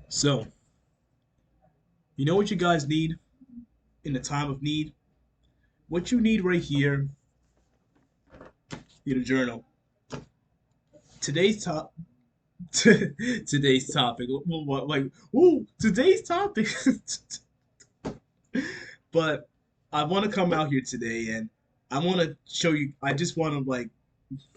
So, you know what you guys need in the time of need? What you need right here in a journal. Today's top today's topic. Like, ooh, today's topic. But I want to come out here today and I want to show you. I just want to like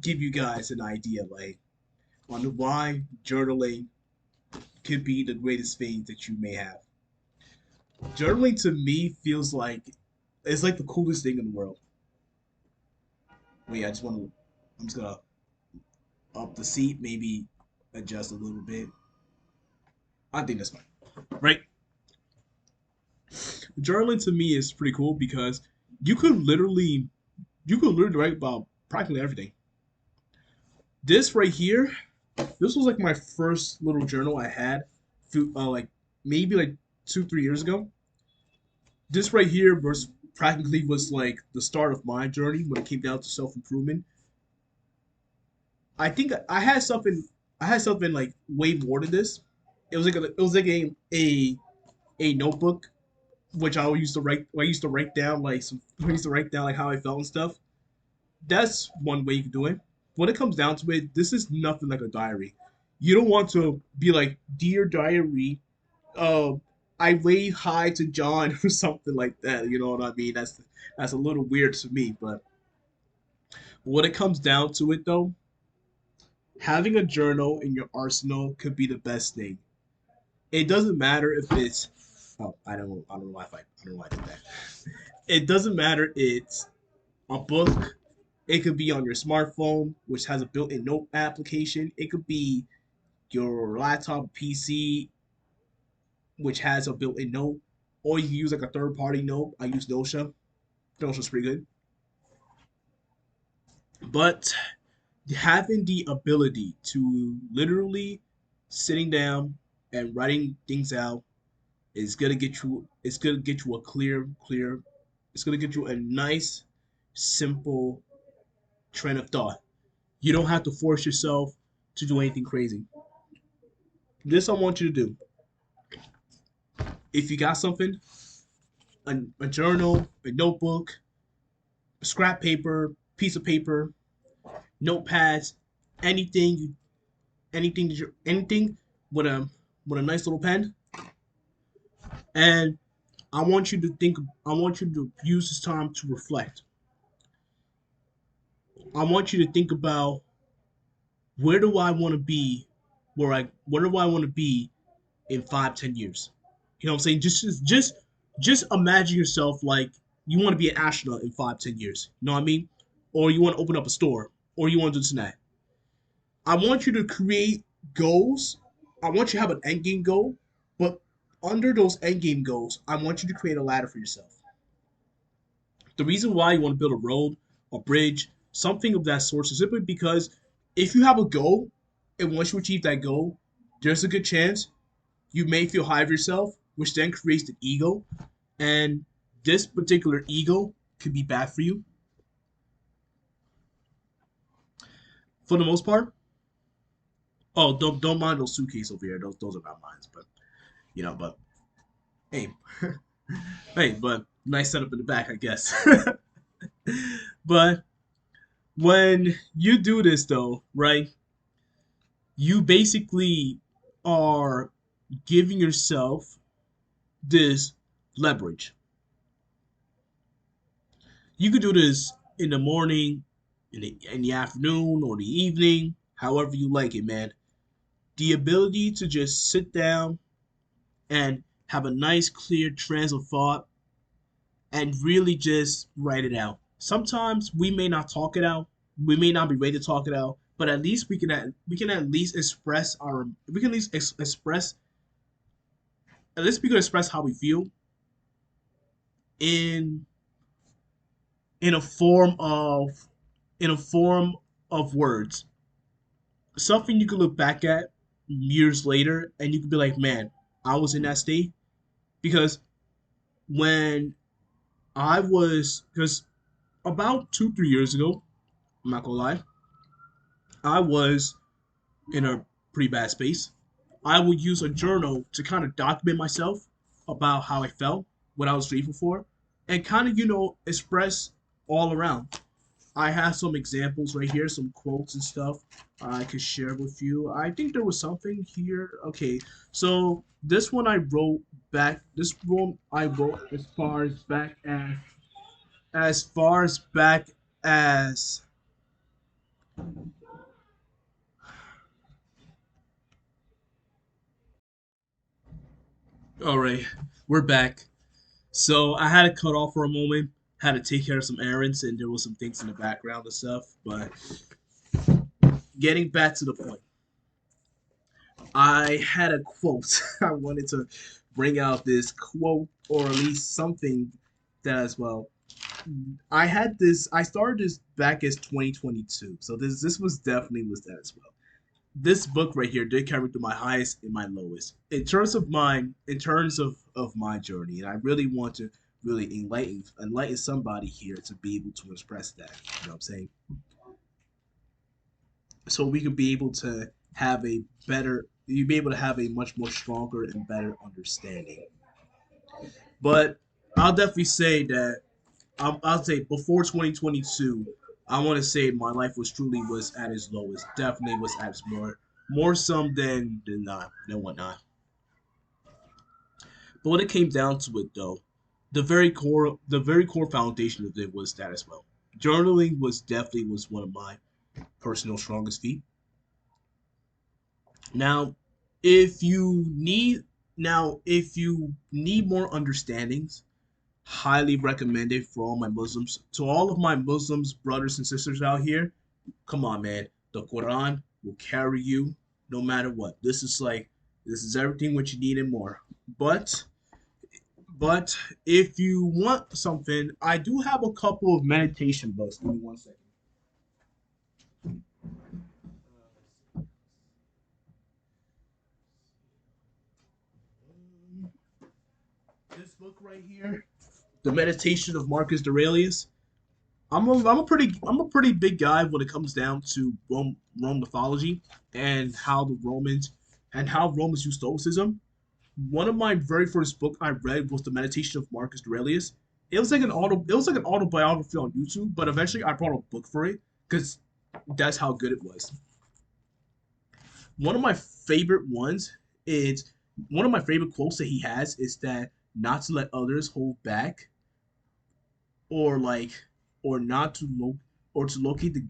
give you guys an idea, like on why journaling could be the greatest thing that you may have. Journaling to me feels like it's like the coolest thing in the world. Wait, I just want to. I'm just gonna up the seat, maybe adjust a little bit. I think that's fine. Right? Journaling to me is pretty cool because you could literally you could literally write about practically everything. This right here, this was like my first little journal I had, like maybe like 2 3 years ago. This right here was like the start of my journey when it came down to self improvement. I think I had something like way more than this. It was like a notebook which I used to write down like I used to write down like how I felt and stuff. That's one way you can do it. When it comes down to it, this is nothing like a diary. You don't want to be like, dear diary, uh, I wave hi to John or something like that. You know what I mean? That's a little weird to me. But when it comes down to it, though, having a journal in your arsenal could be the best thing. It doesn't matter if it's oh I don't know why I don't know why I did that. It doesn't matter. It's a book. It could be on your smartphone, which has a built-in note application. It could be your laptop PC, which has a built-in note, or you can use like a third-party note. I use Notion. Notion's pretty good. But having the ability to literally sitting down and writing things out is gonna get you. It's gonna get you a clear. It's gonna get you a nice, simple train of thought. You don't have to force yourself to do anything crazy. This I want you to do. If you got something, a journal, a notebook, scrap paper, piece of paper, notepads, anything, anything with a nice little pen, and I want you to think. I want you to use this time to reflect. I want you to think about where do I want to be, where do I want to be in 5 10 years. You know what I'm saying? Just imagine yourself like you want to be an astronaut in 5 10 years. You know what I mean? Or you want to open up a store, or you want to do this and that. I want you to create goals. I want you to have an end game goal, but under those end game goals, I want you to create a ladder for yourself. The reason why you want to build a road, a bridge, something of that sort is simply because if you have a goal and once you achieve that goal, there's a good chance you may feel high of yourself, which then creates an ego. And this particular ego could be bad for you for the most part. Oh, don't mind those suitcases over here. Those are not mine, but but hey, hey, but nice setup in the back, I guess. But when you do this though, right? You basically are giving yourself this leverage. You could do this in the morning, in the afternoon, or the evening, however you like it, man. The ability to just sit down and have a nice, clear trans of thought and really just write it out. Sometimes we may not talk it out, we may not be ready to talk it out, but at least we can at least express our we can at least express at least we can express how we feel in in a form of in a form of words, something you can look back at years later and you can be like, man, I was in that state because when because about 2 3 years ago, I'm not gonna lie, I was in a pretty bad space. I would use a journal to kind of document myself about how I felt, what I was grateful for, and kind of, express all around. I have some examples right here, some quotes and stuff I could share with you. I think there was something here. Okay, so this one I wrote back. This one I wrote as far as back as. All right, we're back. So I had to cut off for a moment. Had to take care of some errands, and there was some things in the background and stuff. But getting back to the point, I had a quote. I wanted to bring out this quote, or at least something that as well. I had this. I started this back as 2022, so this was definitely was that as well. This book right here did carry through my highest and my lowest in terms of my journey, and I really want to really enlighten somebody here to be able to express that. You know what I'm saying? So we could be able to have a better you'd be able to have a much more stronger and better understanding. But I'll definitely say that I'll say before 2022, I want to say my life was at its lowest. Definitely was at its more some than not than whatnot. But when it came down to it, though, the very core foundation of it was that as well. Journaling was one of my personal strongest feet. Now, if you need if you need more understandings, highly recommended for all my Muslims. To all of my Muslims brothers and sisters out here, come on, man. The Quran will carry you no matter what. This is everything what you need and more. But but if you want something, I do have a couple of meditation books. Give me one second. This book right here, The Meditation of Marcus Aurelius. I'm a pretty big guy when it comes down to Rome mythology and how the Romans and how Romans used Stoicism. One of my very first book I read was The Meditation of Marcus Aurelius. It was like an autobiography on YouTube, but eventually I bought a book for it because that's how good it was. One of my favorite ones is one of my favorite quotes that he has is that not to let others hold back or like or not to lo- or to locate the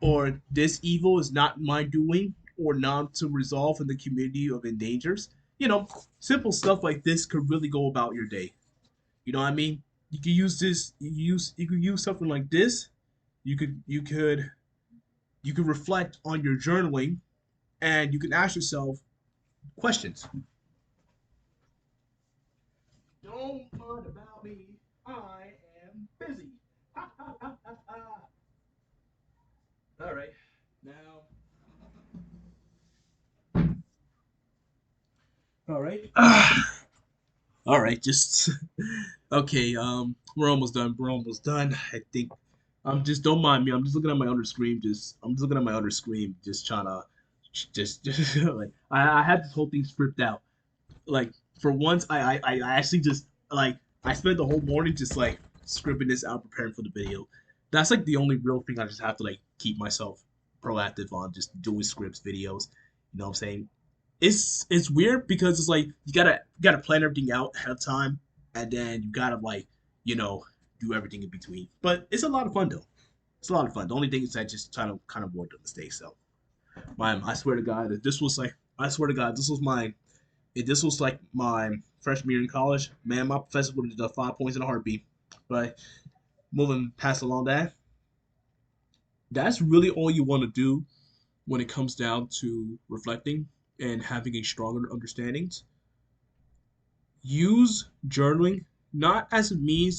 or this evil is not my doing or not to resolve in the community of endangers. Simple stuff like this could really go about your day. You know what I mean? You could use this. You could use something like this. You could reflect on your journaling, and you can ask yourself questions. Don't mind about me. I am busy. Ha, ha, ha, ha, ha. All right. Now, all right. All right. Just okay. We're almost done. We're almost done. I think. Just don't mind me. I'm just looking at my other screen. I'm just looking at my other screen. Just trying to, just like I had this whole thing scripted out. Like for once, I actually just like I spent the whole morning just like scripting this out, preparing for the video. That's like the only real thing I just have to like keep myself proactive on, just doing scripts, videos. You know what I'm saying? It's weird because it's like you gotta plan everything out ahead of time, and then you gotta like you know do everything in between. But it's a lot of fun though. It's a lot of fun. The only thing is I just trying to kind of avoid the mistakes. So, I swear to God, if this was like I swear to God, this was my if this was like my freshman year in college, man, my professor would have done 5 points in a heartbeat. But moving past along that, that's really all you want to do when it comes down to reflecting and having a stronger understanding. Use journaling not as a mean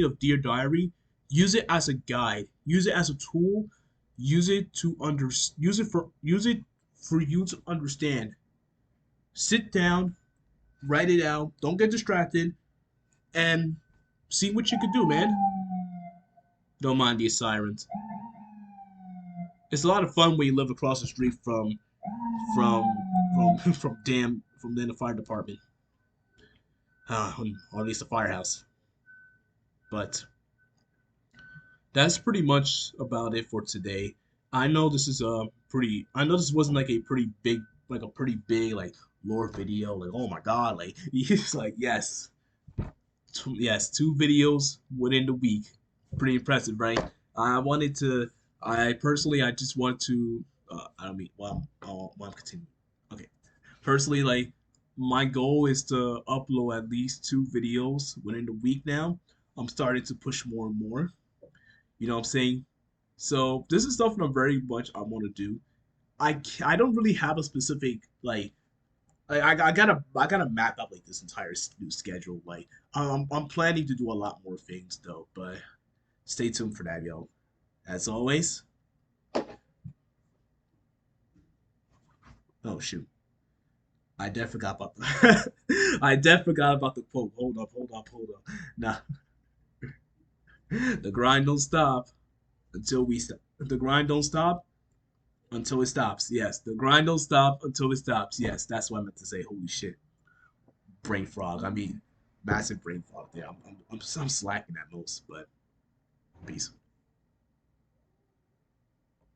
of dear diary. Use it as a guide. Use it as a tool. Use it for you to understand. Sit down, write it out. Don't get distracted, and see what you can do, man. Don't mind these sirens. It's a lot of fun when you live across the street from from from the fire department, or at least the firehouse. But that's pretty much about it for today. I know this is a pretty. I know this wasn't like a pretty big, like lore video. Like, oh my god, like he's like, yes, yes, 2 videos within the week. Pretty impressive, right? I wanted to. I personally, I just want to. I don't mean. Well, I'm continuing. Okay. Personally, like my goal is to upload at least 2 videos within the week. Now, I'm starting to push more and more. You know what I'm saying? So this is stuff that I'm very much I want to do. I don't really have a specific like I gotta map out like this entire new schedule. Like I'm planning to do a lot more things though, but stay tuned for that, yo. As always. Oh shoot, I definitely forgot about the I definitely forgot about the quote. Hold up. Nah, the grind don't stop until we stop. The grind don't stop until it stops. Yes, the grind don't stop until it stops. Yes, that's what I meant to say. Holy shit, brain frog. I mean, massive brain fog there. I'm slacking at most, but peace.